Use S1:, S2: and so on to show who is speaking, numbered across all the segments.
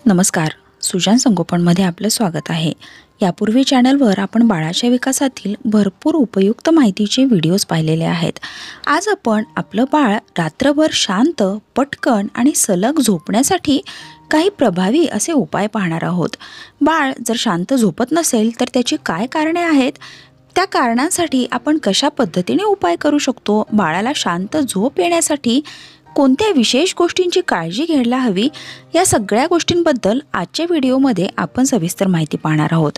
S1: नमस्कार. सुजान संगोपनमध्ये आपलं स्वागत आहे. यापूर्वी चॅनलवर आपण बाळाच्या विकासातील भरपूर उपयुक्त माहितीचे व्हिडिओज पाहिलेले आहेत. आज आपण आपलं बाळ रात्रभर शांत, पटकन आणि सलग झोपण्यासाठी काही प्रभावी असे उपाय पाहणार आहोत. बाळ जर शांत झोपत नसेल तर त्याची काय कारणे आहेत, त्या कारणांसाठी आपण कशा पद्धतीने उपाय करू शकतो, बाळाला शांत झोप येण्यासाठी कोणत्या विशेष गोष्टींची काळजी घ्यायला हवी, या सगळ्या गोष्टींबद्दल आजच्या व्हिडिओमध्ये आपण सविस्तर माहिती पाहणार आहोत.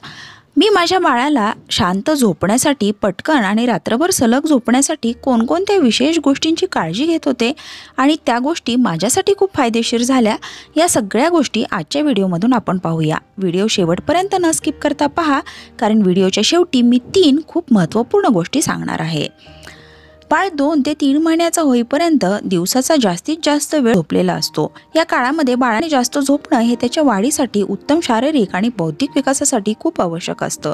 S1: मी माझ्या बाळाला शांत झोपण्यासाठी, पटकन आणि रात्रभर सलग झोपण्यासाठी कोणकोणत्या विशेष गोष्टींची काळजी घेत होते आणि त्या गोष्टी माझ्यासाठी खूप फायदेशीर झाल्या, या सगळ्या गोष्टी आजच्या व्हिडिओमधून आपण पाहूया. व्हिडिओ शेवटपर्यंत न स्किप करता पहा, कारण व्हिडिओच्या शेवटी मी 3 खूप महत्त्वपूर्ण गोष्टी सांगणार आहे. बाळ 2 ते 3 महिन्याचा होईपर्यंत दिवसाचा जास्तीत जास्त वेळ झोपलेला असतो. या काळामध्ये बाळाने जास्त झोपणं हे त्याच्या वाढीसाठी, उत्तम शारीरिक आणि बौद्धिक विकासासाठी खूप आवश्यक असतं.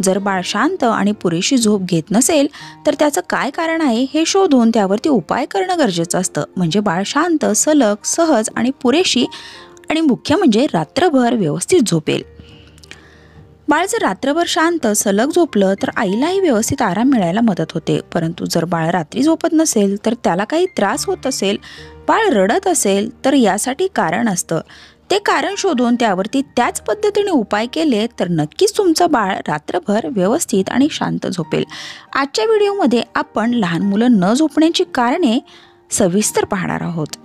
S1: जर बाळ शांत आणि पुरेशी झोप घेत नसेल तर त्याचं काय कारण आहे हे शोधून त्यावरती उपाय करणं गरजेचं असतं. म्हणजे बाळ शांत, सलग, सहज आणि पुरेशी आणि मुख्य म्हणजे रात्रभर व्यवस्थित झोपेल. बाळ जर रात्रभर शांत, सलग झोपलं तर आईलाही व्यवस्थित आराम मिळायला मदत होते. परंतु जर बाळ रात्री झोपत नसेल तर त्याला काही त्रास होत असेल, बाळ रडत असेल तर यासाठी कारण असतं. ते कारण शोधून त्यावरती त्याच पद्धतीने उपाय केले तर नक्कीच तुमचं बाळ रात्रभर व्यवस्थित आणि शांत झोपेल. आजच्या व्हिडिओमध्ये आपण लहान मुलं न झोपण्याची कारणे सविस्तर पाहणार आहोत.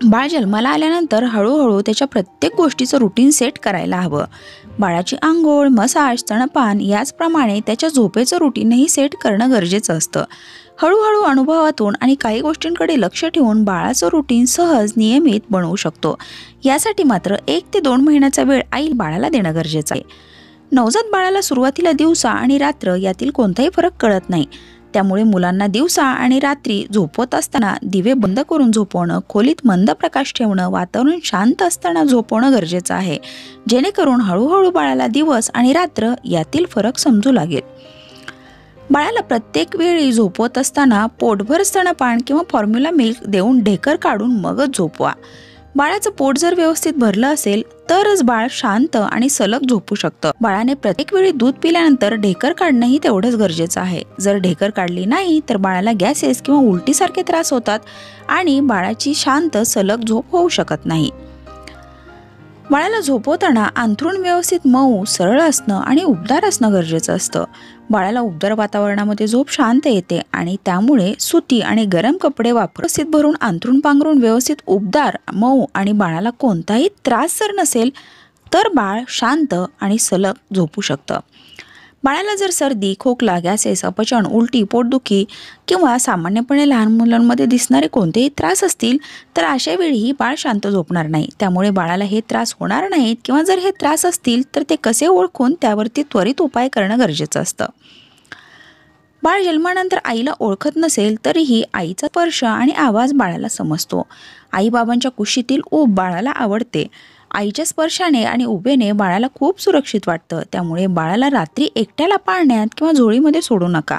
S1: बाळ जन्माला आल्यानंतर हळूहळू त्याच्या प्रत्येक गोष्टीचं रुटीन सेट करायला हवं. बाळाची आंघोळ, मसाज, स्तनपान याचप्रमाणे त्याच्या झोपेचं रुटीनही सेट करणं गरजेचं असतं. हळूहळू अनुभवातून आणि काही गोष्टींकडे लक्ष ठेवून बाळाचं रुटीन सहज, नियमित बनवू शकतो. यासाठी मात्र 1 ते 2 महिन्याचा वेळ आई बाळाला देणं गरजेचं आहे. नवजात बाळाला सुरुवातीला दिवसा आणि रात्र यातील कोणताही फरक कळत नाही. त्यामुळे मुलांना दिवसा आणि रात्री झोपवत असताना दिवे बंद करून झोपवणं, खोलीत मंद प्रकाश ठेवणं, वातावरण शांत असताना झोपवणं गरजेचं आहे, जेणेकरून हळूहळू बाळाला दिवस आणि रात्र यातील फरक समजू लागेल. बाळाला प्रत्येक वेळी झोपवत असताना पोटभर स्तनपान किंवा फॉर्म्युला मिल्क देऊन ढेकर काढून मगच झोपवा. बाळाचं पोट जर व्यवस्थित भरलं असेल तरच बाळ शांत आणि सलग झोपू शकतं. बाळाने प्रत्येक वेळी दूध पिल्यानंतर ढेकर काढणंही तेवढंच गरजेचं आहे. जर ढेकर काढली नाही तर बाळाला गॅसेस किंवा उलटीसारखे त्रास होतात आणि बाळाची शांत, सलग झोप होऊ शकत नाही. बाळाला झोपवताना अंथरूण व्यवस्थित मऊ, सरळ असणं आणि उबदार असणं गरजेचं असतं. बाळाला उबदार वातावरणामध्ये झोप शांत येते आणि त्यामुळे सुती आणि गरम कपडे व्यवस्थित भरून अंथरूण पांघरून व्यवस्थित उबदार, मऊ आणि बाळाला कोणताही त्रास जर नसेल तर बाळ शांत आणि सलग झोपू शकतं. बाळाला जर सर्दी, खोकला, गॅसेस, अपचन, उलटी, पोटदुखी किंवा सामान्यपणे लहान मुलांमध्ये दिसणारे कोणतेही त्रास असतील तर अशा वेळीही बाळ शांत झोपणार नाही. त्यामुळे बाळाला हे त्रास होणार नाहीत किंवा जर हे त्रास असतील तर ते कसे ओळखून त्यावरती त्वरित उपाय करणं गरजेचं असतं. बाळ जन्मानंतर आईला ओळखत नसेल तरीही आईचा स्पर्श आणि आवाज बाळाला समजतो. आईबाबांच्या कुशीतील ऊब बाळाला आवडते. आईच्या स्पर्शाने आणि उभेने बाळाला खूप सुरक्षित वाटतं. त्यामुळे बाळाला रात्री एकट्याला पाळण्यात किंवा झोळीमध्ये सोडू नका.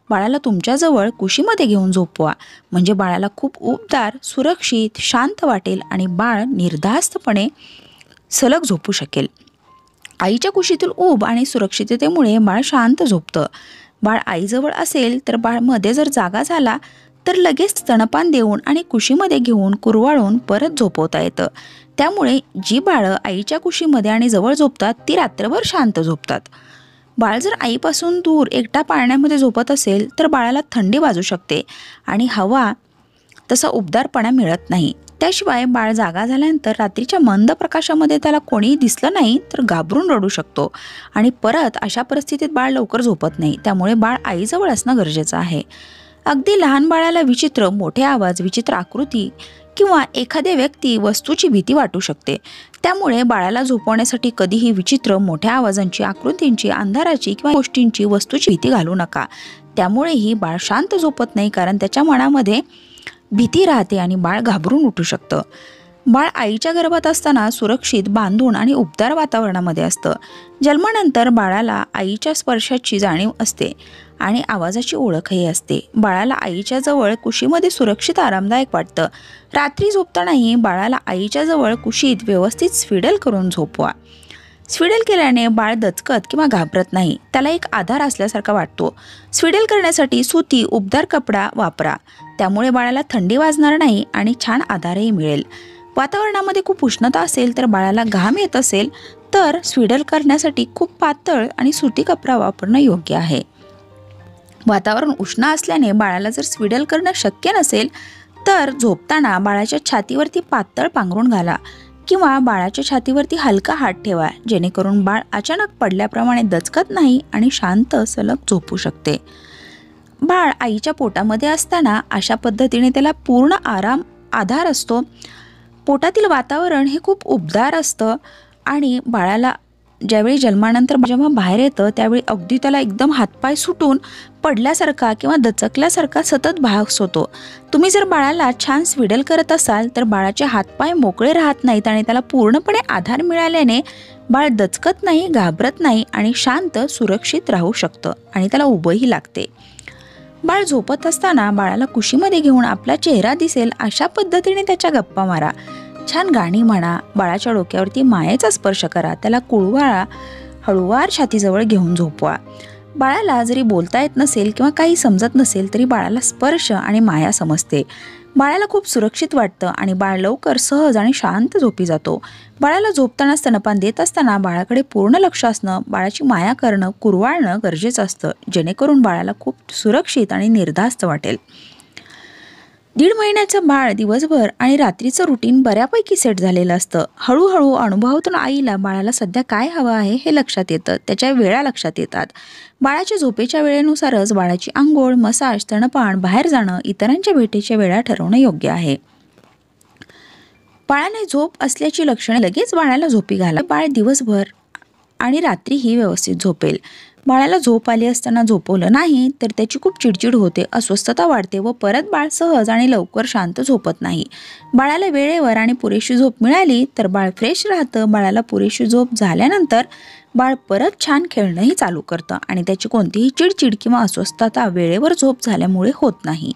S1: बाळाला तुमच्याजवळ कुशीमध्ये घेऊन झोपवा. म्हणजे बाळाला खूप उबदार, सुरक्षित, शांत वाटेल आणि बाळ निर्धास्तपणे सलग झोपू शकेल. आईच्या कुशीतील ऊब आणि सुरक्षिततेमुळे बाळ शांत झोपतं. बाळ आईजवळ असेल तर बाळ मध्ये जर जागा झाला तर लगेच स्तनपान देऊन आणि कुशीमध्ये घेऊन कुरवाळून परत झोपवता येतं. त्यामुळे जी बाळं आईच्या कुशीमध्ये आणि जवळ झोपतात ती रात्रभर शांत झोपतात. बाळ जर आईपासून दूर एकटा पाळण्यामध्ये झोपत असेल तर बाळाला थंडी वाजू शकते आणि हवा तसा उबदारपणा मिळत नाही. त्याशिवाय बाळ जागा झाल्यानंतर रात्रीच्या मंद प्रकाशामध्ये त्याला कोणीही दिसलं नाही तर घाबरून रडू शकतो आणि परत अशा परिस्थितीत बाळ लवकर झोपत नाही. त्यामुळे बाळ आईजवळ असणं गरजेचं आहे. अगदी लहान बाळाला विचित्र मोठे आवाज, विचित्र आकृती किंवा एखाद्या व्यक्ती, वस्तूची भीती वाटू शकते. त्यामुळे बाळाला झोपवण्यासाठी कधीही विचित्र मोठ्या आवाजांची, आकृतींची, अंधाराची किंवा गोष्टींची, वस्तूची भीती घालू नका. त्यामुळेही बाळ शांत झोपत नाही, कारण त्याच्या मनामध्ये भीती राहते आणि बाळ घाबरून उठू शकतं. बाळ आईच्या गर्भात असताना सुरक्षित, बांधून आणि उबदार वातावरणामध्ये असतं. जन्मानंतर बाळाला आईच्या स्पर्शाची जाणीव असते आणि आवाजाची ओळखही असते. बाळाला आईच्या जवळ कुशीमध्ये सुरक्षित, आरामदायक वाटतं. रात्री झोपतानाही बाळाला आईच्या जवळ कुशीत व्यवस्थित स्विडल करून झोपवा. स्विडल केल्याने बाळ दचकत किंवा घाबरत नाही, त्याला एक आधार असल्यासारखा वाटतो. स्विडल करण्यासाठी सुती, उबदार कपडा वापरा, त्यामुळे बाळाला थंडी वाजणार नाही आणि छान आधारही मिळेल. वातावरणामध्ये खूप उष्णता असेल तर बाळाला घाम येत असेल तर स्विडल करण्यासाठी खूप पातळ आणि सुती कपडा वापरणं योग्य आहे. वातावरण उष्ण असल्याने बाळाला जर स्विडल करणं शक्य नसेल तर झोपताना बाळाच्या छातीवरती पातळ पांघरूण घाला किंवा बाळाच्या छातीवरती हलका हात ठेवा, जेणेकरून बाळ अचानक पडल्याप्रमाणे दचकत नाही आणि शांत सलग झोपू शकते. बाळ आईच्या पोटामध्ये असताना अशा पद्धतीने त्याला पूर्ण आधार असतो. पोटातील वातावरण हे खूप उबदार असतं आणि बाळाला ज्यावेळी जन्मानंतर जेव्हा बाहेर येतं त्यावेळी अगदी त्याला एकदम हातपाय सुटून पडल्यासारखा किंवा दचकल्यासारखा सतत भास होतो. तुम्ही जर बाळाला छान स्विडल करत असाल तर बाळाचे हातपाय मोकळे राहत नाहीत आणि त्याला पूर्णपणे आधार मिळाल्याने बाळ दचकत नाही, घाबरत नाही आणि शांत, सुरक्षित राहू शकतं आणि त्याला उभंही लागते. बाळ झोपत असताना बाळाला कुशीमध्ये घेऊन आपला चेहरा दिसेल अशा पद्धतीने त्याच्या गप्पा मारा. छान गाणी म्हणा, बाळाच्या डोक्यावरती मायेचा स्पर्श करा, त्याला कुळवाळा हळूवार छातीजवळ घेऊन झोपवा. बाळाला जरी बोलता येत नसेल किंवा काही समजत नसेल तरी बाळाला स्पर्श आणि माया समजते. बाळाला खूप सुरक्षित वाटतं आणि बाळ लवकर सहज आणि शांत झोपी जातो. बाळाला झोपताना स्तनपान देत असताना बाळाकडे पूर्ण लक्ष असणं, बाळाची माया करणं, कुरवाळणं गरजेचं असतं, जेणेकरून बाळाला खूप सुरक्षित आणि निर्धास्त वाटेल. 1.5 महिन्याचं बाळ दिवसभर आणि रात्रीचं रुटीन बऱ्यापैकी सेट झालेलं असतं. हळूहळू अनुभवातून आईला बाळाला सध्या काय हवं आहे हे लक्षात येतं, त्याच्या वेळा लक्षात येतात. बाळाच्या झोपेच्या वेळेनुसारच बाळाची आंघोळ, मसाज, स्तनपान, बाहेर जाणं, इतरांच्या भेटीच्या वेळा ठरवणं योग्य आहे. बाळाने झोप असल्याची लक्षणे लगेच बाळाला झोपी घाला. बाळ दिवसभर आणि रात्रीही व्यवस्थित झोपेल. बाळाला झोप आली असताना झोपवलं नाही तर त्याची खूप चिडचिड होते, अस्वस्थता वाढते व परत बाळ सहज आणि लवकर शांत झोपत नाही. बाळाला वेळेवर आणि पुरेशी झोप मिळाली तर बाळ फ्रेश राहतं. बाळाला पुरेशी झोप झाल्यानंतर बाळ परत छान खेळणंही चालू करतं आणि त्याची कोणतीही चिडचिड किंवा अस्वस्थता वेळेवर झोप झाल्यामुळे होत नाही.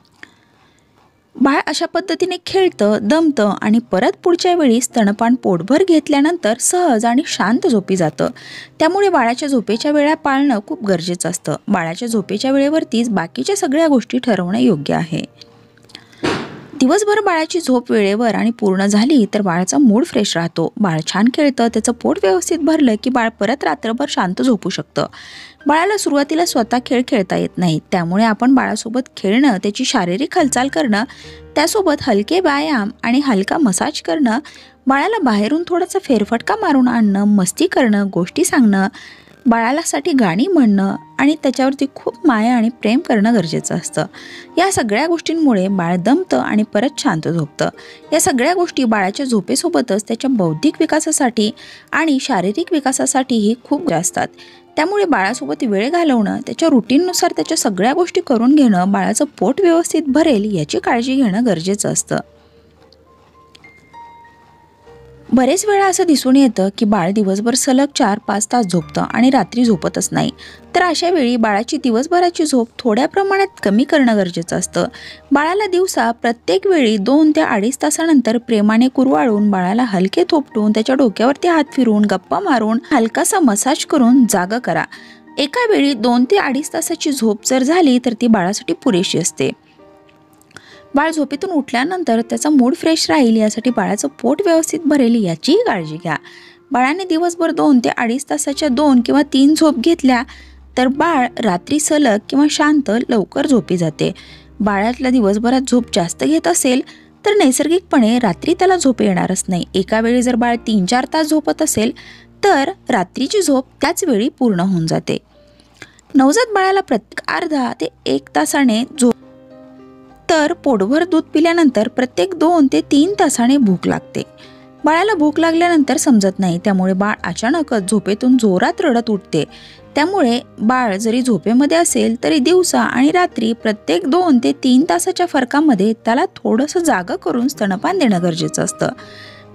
S1: बाळ अशा पद्धतीने खेळतं, दमतं आणि परत पुढच्या वेळी स्तनपान पोटभर घेतल्यानंतर सहज आणि शांत झोपी जातं. त्यामुळे बाळाच्या झोपेच्या वेळा पाळणं खूप गरजेचं असतं. बाळाच्या झोपेच्या वेळेवरतीच बाकीच्या सगळ्या गोष्टी ठरवणं योग्य आहे. दिवसभर बाळाची झोप वेळेवर आणि पूर्ण झाली तर बाळाचा मूड फ्रेश राहतो. बाळ छान खेळतं, त्याचं पोट व्यवस्थित भरलं की बाळ परत रात्रभर शांत झोपू शकतं. बाळाला सुरुवातीला स्वतः खेळ खेळता येत नाही, त्यामुळे आपण बाळासोबत खेळणं, त्याची शारीरिक हालचाल करणं, त्यासोबत हलके व्यायाम आणि हलका मसाज करणं, बाळाला बाहेरून थोडासा फेरफटका मारून आणणं, मस्ती करणं, गोष्टी सांगणं, बाळासाठी गाणी म्हणणं आणि त्याच्यावरती खूप माया आणि प्रेम करणं गरजेचं असतं. या सगळ्या गोष्टींमुळे बाळ दमतं आणि परत शांत झोपतं. या सगळ्या गोष्टी बाळाच्या झोपेसोबतच त्याच्या बौद्धिक विकासासाठी आणि शारीरिक विकासासाठीही खूप असतात. त्यामुळे बाळासोबत वेळ घालवणं, त्याच्या रुटीननुसार त्याच्या सगळ्या गोष्टी करून घेणं, बाळाचं पोट व्यवस्थित भरेल याची काळजी घेणं गरजेचं असतं. बरेच वेळा असं दिसून येतं की बाळ दिवसभर सलग 4-5 तास झोपतं आणि रात्री झोपतच नाही. तर अशा वेळी बाळाची दिवसभराची झोप थोड्या प्रमाणात कमी करणं गरजेचं असतं. बाळाला दिवसा प्रत्येक वेळी 2 ते 2.5 तासानंतर प्रेमाने कुरवाळून, बाळाला हलके थोपटून, त्याच्या डोक्यावरती हात फिरून, गप्पा मारून, हलकासा मसाज करून जागा करा. एका वेळी 2 ते 2.5 तासाची झोप जर झाली तर ती बाळासाठी पुरेशी असते. बाळ झोपेतून उठल्यानंतर त्याचा मूड फ्रेश राहील यासाठी बाळाचं पोट व्यवस्थित भरेल याचीही काळजी घ्या. बाळाने दिवसभर 2 ते 2.5 तासाच्या 2 किंवा 3 झोप घेतल्या तर बाळ रात्री सलग किंवा शांत लवकर झोपी जाते. बाळातल्या दिवसभरात झोप जास्त घेत असेल तर नैसर्गिकपणे रात्री त्याला झोप येणारच नाही. एका वेळी जर बाळ 3-4 तास झोपत असेल तर रात्रीची झोप त्याच वेळी पूर्ण होऊन जाते. नवजात बाळाला प्रत्येक अर्धा ते 1 तासाने झोप, तर पोटभर दूध पिल्यानंतर प्रत्येक 2 ते 3 तासाने भूक लागते. बाळाला भूक लागल्यानंतर समजत नाही, त्यामुळे बाळ अचानकच झोपेतून जोरात रडत उठते. त्यामुळे बाळ जरी झोपेमध्ये असेल तरी दिवसा आणि रात्री प्रत्येक 2 ते 3 तासाच्या फरकामध्ये त्याला थोडंसं जागं करून स्तनपान देणं गरजेचं असतं.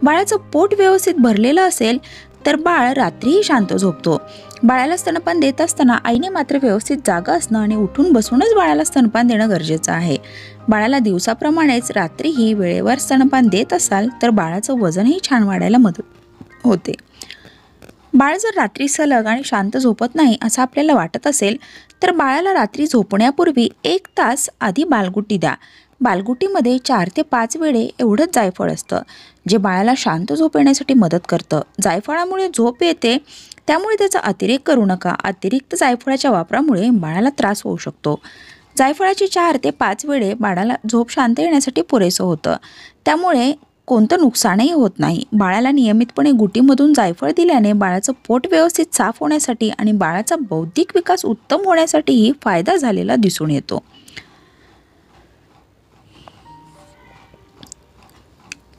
S1: बाळाचं पोट व्यवस्थित भरलेलं असेल तर बाळ रात्रीही शांत झोपतो. बाळाला स्तनपान देत असताना आईने मात्र व्यवस्थित जागा असणं आणि उठून बसूनच बाळाला स्तनपान देणं गरजेचं आहे. बाळाला दिवसाप्रमाणेच रात्रीही वेळेवर स्तनपान देत असाल तर बाळाचं वजनही छान वाढायला मदत होते. बाळ जर रात्री सलग आणि शांत झोपत नाही असं आपल्याला वाटत असेल तर बाळाला रात्री झोपण्यापूर्वी 1 तास आधी बालगुटी द्या. बालगुटीमध्ये 4 ते 5 वेळे एवढंच जायफळ असतं, जे बाळाला शांत झोप येण्यासाठी मदत करतं. जायफळामुळे झोप येते, त्यामुळे त्याचा अतिरेक करू नका. अतिरिक्त जायफळाच्या वापरामुळे बाळाला त्रास होऊ शकतो. जायफळाची 4 ते 5 वेळे बाळाला झोप शांत येण्यासाठी पुरेसं होतं, त्यामुळे कोणतं नुकसानही होत नाही. बाळाला नियमितपणे गुटीमधून जायफळ दिल्याने बाळाचं पोट व्यवस्थित साफ होण्यासाठी आणि बाळाचा बौद्धिक विकास उत्तम होण्यासाठीही फायदा झालेला दिसून येतो.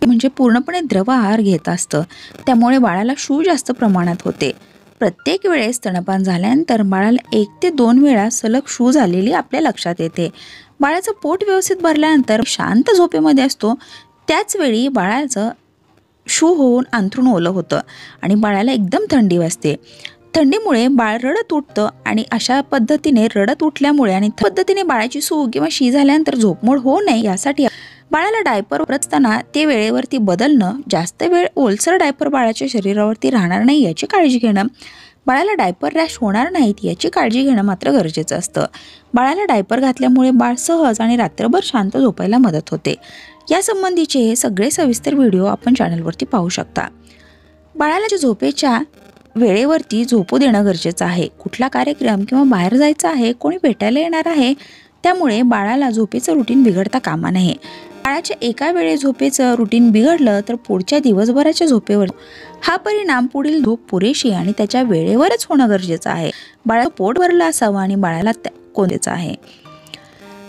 S1: म्हणजे पूर्णपणे द्रव आहार घेत असतं, त्यामुळे बाळाला शू जास्त प्रमाणात होते. प्रत्येक वेळेस स्तनपान झाल्यानंतर बाळाला 1 ते 2 वेळा सलग शू झालेली आपल्या लक्षात येते. बाळाचं पोट व्यवस्थित भरल्यानंतर शांत झोपेमध्ये असतो, त्याच वेळी बाळाचं शू होऊन अंथरूण ओलं होतं आणि बाळाला एकदम थंडी वाजते. थंडीमुळे बाळ रडत उठतं आणि अशा पद्धतीने रडत उठल्यामुळे आणि पद्धतीने बाळाची सू किंवा शी झाल्यानंतर झोपमोड होऊ नये यासाठी बाळाला डायपर वापरताना ते वेळेवरती बदलणं, जास्त वेळ ओलसर डायपर बाळाच्या शरीरावरती राहणार नाही याची काळजी घेणं, बाळाला डायपर रॅश होणार नाहीत याची काळजी घेणं मात्र गरजेचं असतं. बाळाला डायपर घातल्यामुळे बाळ सहज आणि रात्रभर शांत झोपायला मदत होते. यासंबंधीचे हे सगळे सविस्तर व्हिडिओ आपण चॅनलवरती पाहू शकता. बाळाला झोपेच्या वेळेवरती झोपू देणं गरजेचं आहे. कुठला कार्यक्रम किंवा बाहेर जायचं आहे, कोणी भेटायला येणार आहे, त्यामुळे बाळाला झोपेचं रुटीन बिघडता कामा नये. बाळाच्या एका वेळे झोपेचं रुटीन बिघडलं तर पुढच्या दिवसभराच्या झोपेवर हा परिणाम पुढील झोप पुरेशी आणि त्याच्या वेळेवरच होणं गरजेचं आहे. बाळाचं पोट भरलं असावं आणि बाळाला कोणाचं आहे.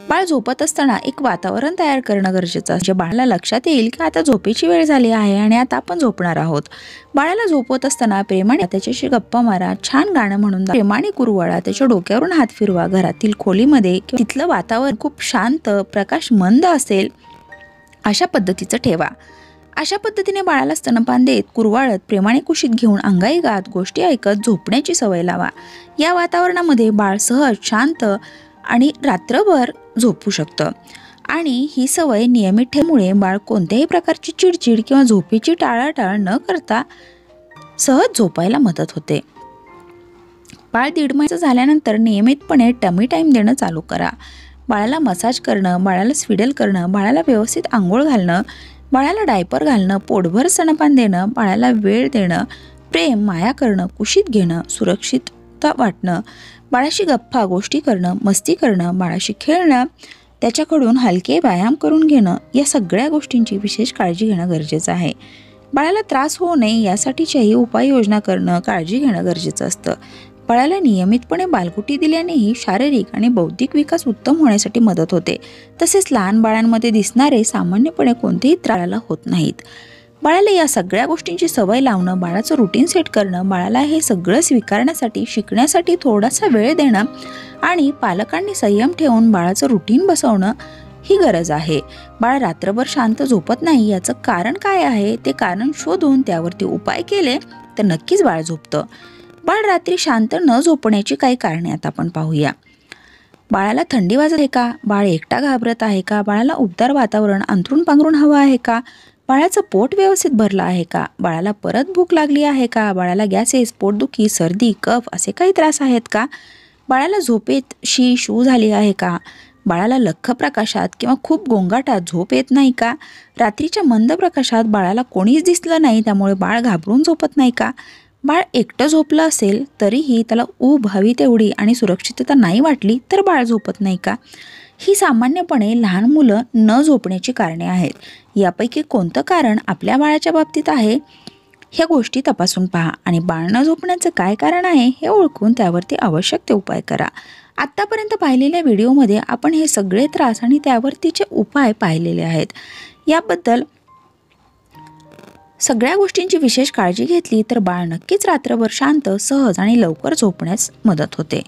S1: बाळ झोपत असताना एक वातावरण तयार करणं गरजेचं असतं, जे बाळाला लक्षात येईल की आता झोपेची वेळ झाली आहे आणि आता आपण झोपणार आहोत. बाळाला झोपवत असताना प्रेमाने त्याच्याशी गप्पा मारा, छान गाणं म्हणून प्रेमाने कुरवाळा, त्याच्या डोक्यावरून हात फिरवा. घरातील खोलीमध्ये किंवा तिथलं वातावरण खूप शांत, प्रकाश मंद असेल अशा पद्धतीचं ठेवा. अशा पद्धतीने बाळाला स्तनपान देत, कुरवाळत, प्रेमाने कुशीत घेऊन अंगाई गात, गोष्टी ऐकत झोपण्याची सवय लावा. या वातावरणामध्ये बाळ सहज, शांत आणि रात्रभर झोपू शकतं आणि ही सवय नियमित ठेवल्यामुळे बाळ कोणत्याही प्रकारची चिडचिड किंवा झोपेची टाळाटाळ न करता सहज झोपायला मदत होते. बाळ 1.5 महिन्याचं झाल्यानंतर नियमितपणे टमी टाईम देणं चालू करा. बाळाला मसाज करणं, बाळाला स्विडल करणं, बाळाला व्यवस्थित आंघोळ घालणं, बाळाला डायपर घालणं, पोटभर स्तनपान देणं, बाळाला वेळ देणं, प्रेम, माया करणं, कुशीत घेणं, सुरक्षितता वाटणं, बाळाशी गप्पा गोष्टी करणं, मस्ती करणं, बाळाशी खेळणं, त्याच्याकडून हलके व्यायाम करून घेणं, या सगळ्या गोष्टींची विशेष काळजी घेणं गरजेचं आहे. बाळाला त्रास होऊ नये यासाठीच्याही उपाययोजना करणं, काळजी घेणं गरजेचं असतं. बाळाला नियमितपणे बालगुटी दिल्यानेही शारीरिक आणि बौद्धिक विकास उत्तम होण्यासाठी मदत होते. तसेच लहान बाळांमध्ये दिसणारे सामान्यपणे कोणतेही त्रास होत नाहीत. बाळाला या सगळ्या गोष्टींची सवय लावणं, बाळाचं रुटीन सेट करणं, बाळाला हे सगळं स्वीकारण्यासाठी, शिकण्यासाठी थोडासा वेळ देणं आणि पालकांनी संयम ठेवून बाळाचं रुटीन बसवणं ही गरज आहे. बाळ रात्रभर शांत झोपत नाही याचं कारण काय आहे ते कारण शोधून त्यावरती उपाय केले तर नक्कीच बाळ झोपतं. बाळ रात्री शांत न झोपण्याची काही कारणे आता आपण पाहूया. बाळाला थंडी वाजत आहे का? बाळ एकटा घाबरत आहे का? बाळाला उबदार वातावरण, अंथरूण पांघरूण हवं आहे का? बाळाचं पोट व्यवस्थित भरलं आहे का? बाळाला परत भूक लागली आहे का? बाळाला गॅसेस, पोटदुखी, सर्दी, कफ असे काही त्रास आहेत का? बाळाला झोपेत शू झाली आहे का? बाळाला लख्ख प्रकाशात किंवा खूप गोंगाटात झोप येत नाही का? रात्रीच्या मंद प्रकाशात बाळाला कोणीच दिसलं नाही त्यामुळे बाळ घाबरून झोपत नाही का? बाळ एकटं झोपलं असेल तरीही त्याला ऊब हवी तेवढी आणि सुरक्षितता नाही वाटली तर बाळ झोपत नाही का? ही सामान्यपणे लहान मुलं न झोपण्याची कारणे आहेत. यापैकी कोणतं कारण आपल्या बाळाच्या बाबतीत आहे ह्या गोष्टी तपासून पहा आणि बाळ न झोपण्याचं काय कारण आहे हे ओळखून त्यावरती आवश्यक ते उपाय करा. आत्तापर्यंत पाहिलेल्या व्हिडिओमध्ये आपण हे सगळे त्रास आणि त्यावरतीचे उपाय पाहिलेले आहेत. याबद्दल सगळ्या गोष्टींची विशेष काळजी घेतली तर बाळ नक्कीच रात्रभर शांत, सहज आणि लवकर झोपण्यास मदत होते.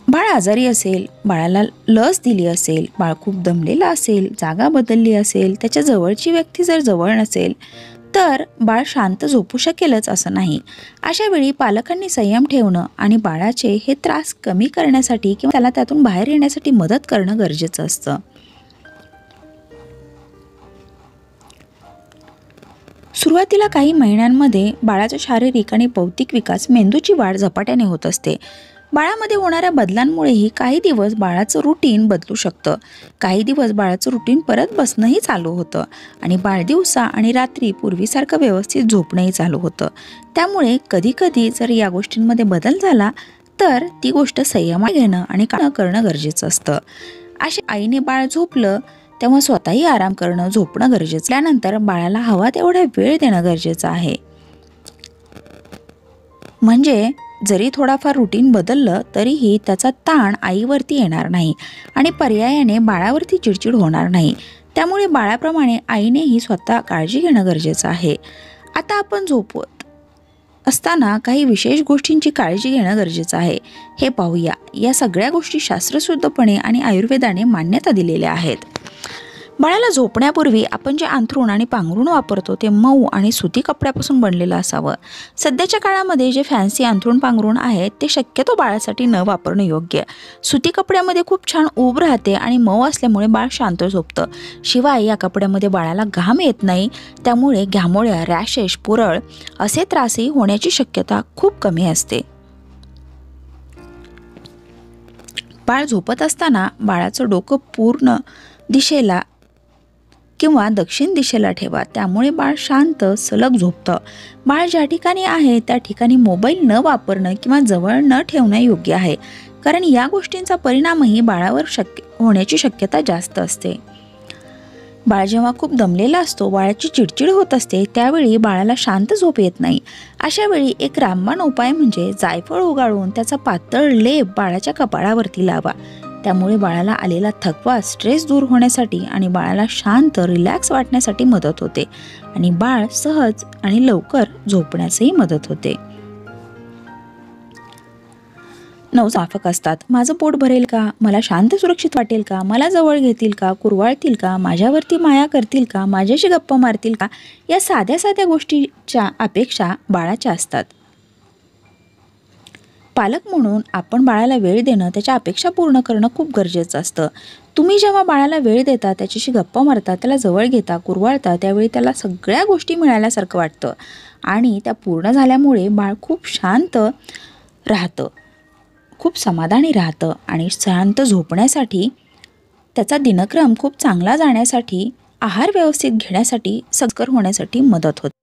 S1: बाळ आजारी असेल, बाळाला लस दिली असेल, बाळ खूप दमलेलं असेल, जागा बदलली असेल, त्याच्या जवळची व्यक्ती जर जवळ नसेल तर बाळ शांत झोपू शकेलच असं नाही. अशा वेळी पालकांनी संयम ठेवणं आणि बाळाचे हे त्रास कमी करण्यासाठी किंवा त्याला त्यातून बाहेर येण्यासाठी मदत करणं गरजेचं असतं. सुरुवातीला काही महिन्यांमध्ये बाळाचा शारीरिक आणि बौद्धिक विकास, मेंदूची वाढ झपाट्याने होत असते. बाळामध्ये होणाऱ्या बदलांमुळेही काही दिवस बाळाचं रुटीन बदलू शकतं. काही दिवस बाळाचं रुटीन परत बसणंही चालू होतं आणि बाळ दिवसा आणि रात्री पूर्वीसारखं व्यवस्थित झोपणंही चालू होतं. त्यामुळे कधीकधी जर या गोष्टींमध्ये बदल झाला तर ती गोष्ट संयमाने घेणं आणि करणं गरजेचं असतं. अशा आईने बाळ झोपलं तेव्हा स्वतःही आराम करणं, झोपणं गरजेचं. त्यानंतर बाळाला हवा तेवढा वेळ देणं गरजेचं आहे. म्हणजे जरी थोडाफार रुटीन बदललं तरीही त्याचा ताण आईवरती येणार नाही आणि पर्यायाने बाळावरती चिडचिड होणार नाही. त्यामुळे बाळाप्रमाणे आईनेही स्वतः काळजी घेणं गरजेचं आहे. आता आपण झोपवत असताना काही विशेष गोष्टींची काळजी घेणं गरजेचं आहे, हे पाहूया. या सगळ्या गोष्टी शास्त्रशुद्धपणे आणि आयुर्वेदाने मान्यता दिलेल्या आहेत. बाळाला झोपण्यापूर्वी आपण जे अंथरूण आणि पांघरूण वापरतो ते मऊ आणि सुती कपड्यापासून बनलेलं असावं. सध्याच्या काळामध्ये जे फॅन्सी अंथरूण पांघरूण आहेत ते शक्यतो बाळासाठी न वापरणं योग्य. सुती कपड्यामध्ये खूप छान ऊब राहते आणि मऊ असल्यामुळे बाळ शांत झोपतं. शिवाय या कपड्यामध्ये बाळाला घाम येत नाही, त्यामुळे घामोळ्या, रॅशेस, पुरळ असे त्रासही होण्याची शक्यता खूप कमी असते. बाळ झोपत असताना बाळाचं डोकं पूर्ण दिशेला किंवा दक्षिण दिशेला ठेवा, त्यामुळे बाळ शांत सलग झोपतं. बाळ ज्या ठिकाणी आहे त्या ठिकाणी मोबाईल न वापरणं किंवा जवळ न ठेवणं योग्य आहे, कारण या गोष्टींचा परिणामही बाळावर होण्याची शक्यता जास्त असते. बाळ जेव्हा खूप दमलेला असतो, बाळाची चिडचिड होत असते, त्यावेळी बाळाला शांत झोप येत नाही. अशा वेळी एक रामबाण उपाय म्हणजे जायफळ उगाळून त्याचा पातळ लेप बाळाच्या कपाळावरती लावा. त्यामुळे बाळाला आलेला थकवा, स्ट्रेस दूर होण्यासाठी आणि बाळाला शांत, रिलॅक्स वाटण्यासाठी मदत होते आणि बाळ सहज आणि लवकर झोपण्यासही मदत होते. माफक असतात. माझं पोट भरेल का? मला शांत सुरक्षित वाटेल का? मला जवळ घेतील का? कुरवाळतील का? माझ्यावरती माया करतील का? माझ्याशी गप्पा मारतील का? या साध्या साध्या गोष्टीच्या अपेक्षा बाळाच्या असतात. पालक म्हणून आपण बाळाला वेळ देणं, त्याच्या अपेक्षा पूर्ण करणं खूप गरजेचं असतं. तुम्ही जेव्हा बाळाला वेळ देता, त्याच्याशी गप्पा मारता, त्याला जवळ घेता, कुरवाळता, त्यावेळी त्याला सगळ्या गोष्टी मिळाल्यासारखं वाटतं आणि त्या पूर्ण झाल्यामुळे बाळ खूप शांत राहतं, खूप समाधानी राहतं आणि शांत झोपण्यासाठी, त्याचा दिनक्रम खूप चांगला जाण्यासाठी, आहार व्यवस्थित घेण्यासाठी, सकर होण्यासाठी मदत होते.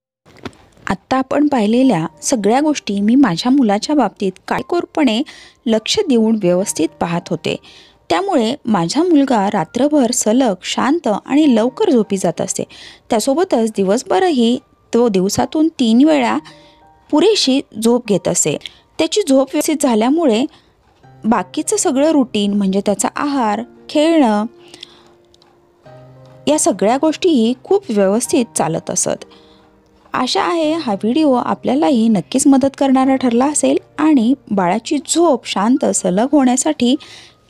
S1: आत्ता आपण पाहिलेल्या सगळ्या गोष्टी मी माझ्या मुलाच्या बाबतीत काटेकोरपणे लक्ष देऊन व्यवस्थित पाहत होते. त्यामुळे माझा मुलगा रात्रभर सलग, शांत आणि लवकर झोपी जात असते. त्यासोबतच दिवसभरही तो दिवसातून 3 वेळा पुरेशी झोप घेत असे. त्याची झोप व्यवस्थित झाल्यामुळे बाकीचं सगळं रुटीन म्हणजे त्याचा आहार, खेळणं या सगळ्या गोष्टीही खूप व्यवस्थित चालत असत. आशा आहे हा व्हिडिओ आपल्यालाही नक्कीच मदत करणारा ठरला असेल आणि बाळाची झोप शांत सलग होण्यासाठी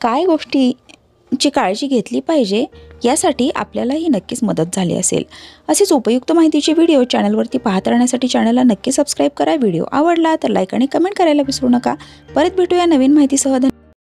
S1: काय गोष्टींची काळजी घेतली पाहिजे यासाठी आपल्यालाही नक्कीच मदत झाली असेल. असेच उपयुक्त माहितीचे व्हिडिओ चॅनलवरती पाहत राहण्यासाठी चॅनलला नक्की सबस्क्राईब करा. व्हिडिओ आवडला तर लाईक आणि कमेंट करायला विसरू नका. परत भेटूया नवीन माहितीसह.